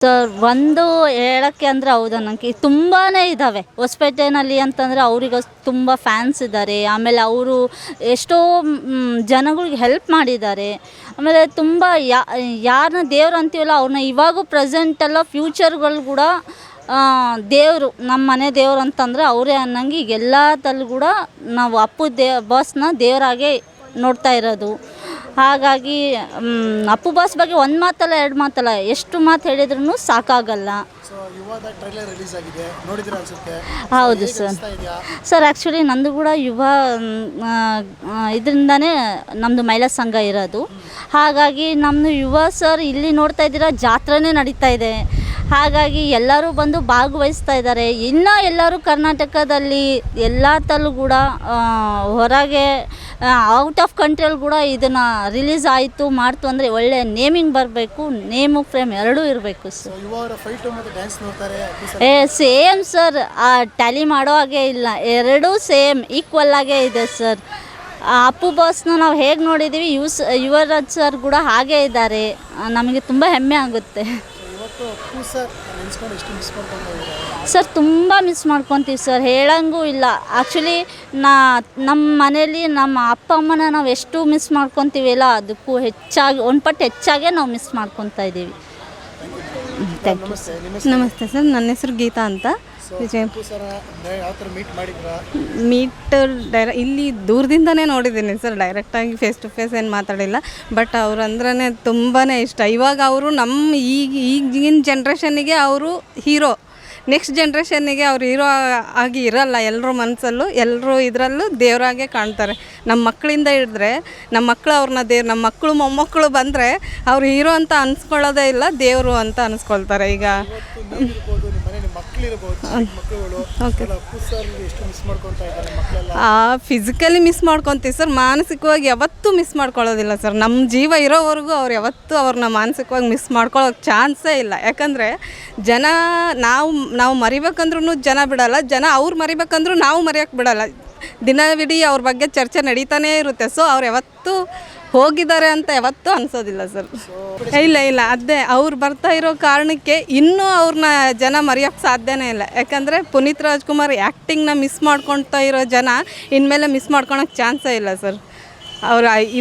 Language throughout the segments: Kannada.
ಸರ್ ಒಂದು ಹೇಳೋಕ್ಕೆ ಅಂದರೆ ಹೌದು ನನಗೆ ತುಂಬಾ ಇದ್ದಾವೆ ಹೊಸಪೇಟೆನಲ್ಲಿ ಅಂತಂದರೆ ಅವರಿಗೆ ತುಂಬ ಫ್ಯಾನ್ಸ್ ಇದ್ದಾರೆ. ಆಮೇಲೆ ಅವರು ಎಷ್ಟೋ ಜನಗಳಿಗೆ ಹೆಲ್ಪ್ ಮಾಡಿದ್ದಾರೆ. ಆಮೇಲೆ ತುಂಬ ಯಾರನ್ನ ದೇವ್ರು ಅಂತೀವಲ್ಲ ಅವ್ರನ್ನ ಇವಾಗೂ ಪ್ರೆಸೆಂಟಲ್ಲ ಫ್ಯೂಚರ್ಗಳು ಕೂಡ ದೇವರು ನಮ್ಮ ಮನೆ ದೇವ್ರು ಅಂತಂದರೆ ಅವರೇ ಅನ್ನಂಗೆ ಈಗ ಎಲ್ಲದಲ್ಲೂ ಕೂಡ ನಾವು ಅಪ್ಪು ಬಾಸ್ನ ದೇವರಾಗೆ ನೋಡ್ತಾ ಇರೋದು. ಹಾಗಾಗಿ ಅಪ್ಪು ಬಾಸ್ ಬಗ್ಗೆ ಒಂದು ಮಾತಲ್ಲ ಎರಡು ಮಾತಲ್ಲ ಎಷ್ಟು ಮಾತು ಹೇಳಿದ್ರೂ ಸಾಕಾಗಲ್ಲ. ಹೌದು ಸರ್. ಸರ್ ಆ್ಯಕ್ಚುಲಿ ನಂದು ಕೂಡ ಯುವ ಇದರಿಂದನೇ ನಮ್ಮದು ಮಹಿಳಾ ಸಂಘ ಇರೋದು. ಹಾಗಾಗಿ ನಮ್ಮದು ಯುವ ಸರ್ ಇಲ್ಲಿ ನೋಡ್ತಾ ಇದ್ದೀರಾ ಜಾತ್ರೆನೇ ನಡೀತಾ ಇದೆ. ಹಾಗಾಗಿ ಎಲ್ಲರೂ ಬಂದು ಭಾಗವಹಿಸ್ತಾ ಇದ್ದಾರೆ. ಇನ್ನೂ ಎಲ್ಲರೂ ಕರ್ನಾಟಕದಲ್ಲಿ ಎಲ್ಲ ತಲ್ಲೂ ಕೂಡ ಹೊರಗೆ ಔಟ್ ಆಫ್ ಕಂಟ್ರಿಯಲ್ಲಿ ಕೂಡ ಇದನ್ನು ರಿಲೀಸ್ ಆಯಿತು ಮಾಡ್ತು ಅಂದರೆ ಒಳ್ಳೆ ನೇಮಿಂಗ್ ಬರಬೇಕು, ನೇಮು ಫ್ರೇಮ್ ಎರಡೂ ಇರಬೇಕು ಸರ್. ಸೇಮ್ ಸರ್, ಟ್ಯಾಲಿ ಮಾಡೋ ಹಾಗೆ ಇಲ್ಲ, ಎರಡೂ ಸೇಮ್ ಈಕ್ವಲ್ ಆಗೇ ಇದೆ ಸರ್. ಅಪ್ಪು ಬಾಸ್ನ ನಾವು ಹೇಗೆ ನೋಡಿದ್ದೀವಿ ಯುವರಾಜ್ ಸರ್ ಕೂಡ ಹಾಗೇ ಇದ್ದಾರೆ. ನಮಗೆ ತುಂಬ ಹೆಮ್ಮೆ ಆಗುತ್ತೆ ಸರ್. ತುಂಬ ಮಿಸ್ ಮಾಡ್ಕೊತೀವಿ ಸರ್, ಹೇಳಂಗೂ ಇಲ್ಲ. ಆ್ಯಕ್ಚುಲಿ ನಮ್ಮ ಮನೇಲಿ ನಮ್ಮ ಅಪ್ಪ ಅಮ್ಮನ ನಾವು ಎಷ್ಟು ಮಿಸ್ ಮಾಡ್ಕೊತೀವಲ್ಲ ಅದಕ್ಕೂ ಹೆಚ್ಚಾಗಿ ಒಂದು ಪಟ್ಟು ಹೆಚ್ಚಾಗೇ ನಾವು ಮಿಸ್ ಮಾಡ್ಕೊತಾ ಇದ್ದೀವಿ. Thank you. ನಮಸ್ತೆ ಸರ್, ನನ್ನ ಹೆಸರು ಗೀತಾ ಅಂತ. ಇಲ್ಲಿ ದೂರದಿಂದನೇ ನೋಡಿದ್ದೀನಿ ಸರ್, ಡೈರೆಕ್ಟಾಗಿ ಫೇಸ್ ಟು ಫೇಸ್ ಏನು ಮಾತಾಡಿಲ್ಲ. ಬಟ್ ಅವ್ರು ಅಂದ್ರೆ ತುಂಬಾ ಇಷ್ಟ. ಇವಾಗ ಅವರು ನಮ್ಮ ಈಗಿನ ಜನ್ರೇಷನ್ನಿಗೆ ಅವರು ಹೀರೋ, ನೆಕ್ಸ್ಟ್ ಜನ್ರೇಷನ್ನಿಗೆ ಅವ್ರು ಹೀರೋ ಆಗಿ ಇರಲ್ಲ. ಎಲ್ಲರ ಮನಸ್ಸಲ್ಲೂ ಎಲ್ಲರೂ ಇದರಲ್ಲೂ ದೇವರಾಗೆ ಕಾಣ್ತಾರೆ. ನಮ್ಮ ಮಕ್ಕಳಿಂದ ಹಿಡಿದ್ರೆ ನಮ್ಮ ಮಕ್ಕಳು ಅವ್ರನ್ನ ನಮ್ಮ ಮಕ್ಕಳು ಮೊಮ್ಮಕ್ಕಳು ಬಂದರೆ ಅವ್ರು ಹೀರೋ ಅಂತ ಅನ್ಸ್ಕೊಳ್ಳೋದೇ ಇಲ್ಲ, ದೇವರು ಅಂತ ಅನ್ಸ್ಕೊಳ್ತಾರೆ. ಈಗ ಫಿಸಿಕಲಿ ಮಿಸ್ ಮಾಡ್ಕೊತೀವಿ ಸರ್, ಮಾನಸಿಕವಾಗಿ ಯಾವತ್ತೂ ಮಿಸ್ ಮಾಡ್ಕೊಳ್ಳೋದಿಲ್ಲ ಸರ್. ನಮ್ಮ ಜೀವ ಇರೋವರೆಗೂ ಅವ್ರು ಯಾವತ್ತೂ ಅವ್ರನ್ನ ಮಾನಸಿಕವಾಗಿ ಮಿಸ್ ಮಾಡ್ಕೊಳ್ಳೋಕೆ ಚಾನ್ಸೇ ಇಲ್ಲ. ಯಾಕಂದರೆ ಜನ ನಾವು ಮರಿಬೇಕಂದ್ರೂ ಜನ ಬಿಡಲ್ಲ, ಜನ ಅವ್ರು ಮರಿಬೇಕಂದ್ರೂ ನಾವು ಮರೆಯೋಕ್ಕೆ ಬಿಡಲ್ಲ. ದಿನವಿಡೀ ಅವ್ರ ಬಗ್ಗೆ ಚರ್ಚೆ ನಡೀತಾನೇ ಇರುತ್ತೆ. ಸೊ ಅವ್ರು ಯಾವತ್ತೂ ಹೋಗಿದ್ದಾರೆ ಅಂತ ಯಾವತ್ತೂ ಅನಿಸೋದಿಲ್ಲ ಸರ್. ಇಲ್ಲ ಅದೇ ಅವ್ರು ಬರ್ತಾ ಇರೋ ಕಾರಣಕ್ಕೆ ಇನ್ನೂ ಅವ್ರನ್ನ ಜನ ಮರೆಯೋಕ್ಕೆ ಸಾಧ್ಯನೇ ಇಲ್ಲ. ಯಾಕಂದರೆ ಪುನೀತ್ ರಾಜ್ಕುಮಾರ್ ಆ್ಯಕ್ಟಿಂಗ್ನ ಮಿಸ್ ಮಾಡ್ಕೊಳ್ತಾ ಇರೋ ಜನ ಇನ್ಮೇಲೆ ಮಿಸ್ ಮಾಡ್ಕೊಳಕ್ಕೆ ಚಾನ್ಸೇ ಇಲ್ಲ ಸರ್.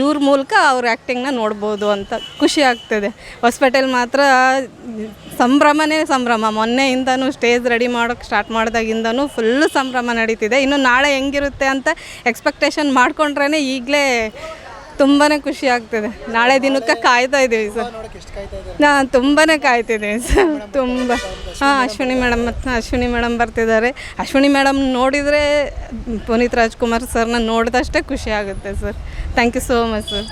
ಇವ್ರ ಮೂಲಕ ಅವ್ರ ಆ್ಯಕ್ಟಿಂಗ್ನ ನೋಡ್ಬೋದು ಅಂತ ಖುಷಿ ಆಗ್ತದೆ. ಹೊಸಪೇಟೆಯಲ್ಲಿ ಮಾತ್ರ ಸಂಭ್ರಮನೇ ಸಂಭ್ರಮ. ಮೊನ್ನೆಯಿಂದನೂ ಸ್ಟೇಜ್ ರೆಡಿ ಮಾಡೋಕ್ಕೆ ಸ್ಟಾರ್ಟ್ ಮಾಡಿದಾಗಿಂದನೂ ಫುಲ್ಲು ಸಂಭ್ರಮ ನಡೀತಿದೆ. ಇನ್ನು ನಾಳೆ ಹೆಂಗಿರುತ್ತೆ ಅಂತ ಎಕ್ಸ್ಪೆಕ್ಟೇಷನ್ ಮಾಡ್ಕೊಂಡ್ರೇ ಈಗಲೇ ತುಂಬಾ ಖುಷಿ ಆಗ್ತದೆ. ನಾಳೆ ದಿನಕ್ಕೆ ಕಾಯ್ತಾ ಇದ್ದೀವಿ ಸರ್. ನಾನು ತುಂಬಾ ಕಾಯ್ತಿದ್ದೀನಿ ಸರ್, ತುಂಬ. ಅಶ್ವಿನಿ ಮೇಡಮ್ ಬರ್ತಿದ್ದಾರೆ. ಅಶ್ವಿನಿ ಮೇಡಮ್ ನೋಡಿದರೆ ಪುನೀತ್ ರಾಜ್ಕುಮಾರ್ ಸರ್ನ ನೋಡಿದಷ್ಟೇ ಖುಷಿ ಆಗುತ್ತೆ sir. Thank you so much sir.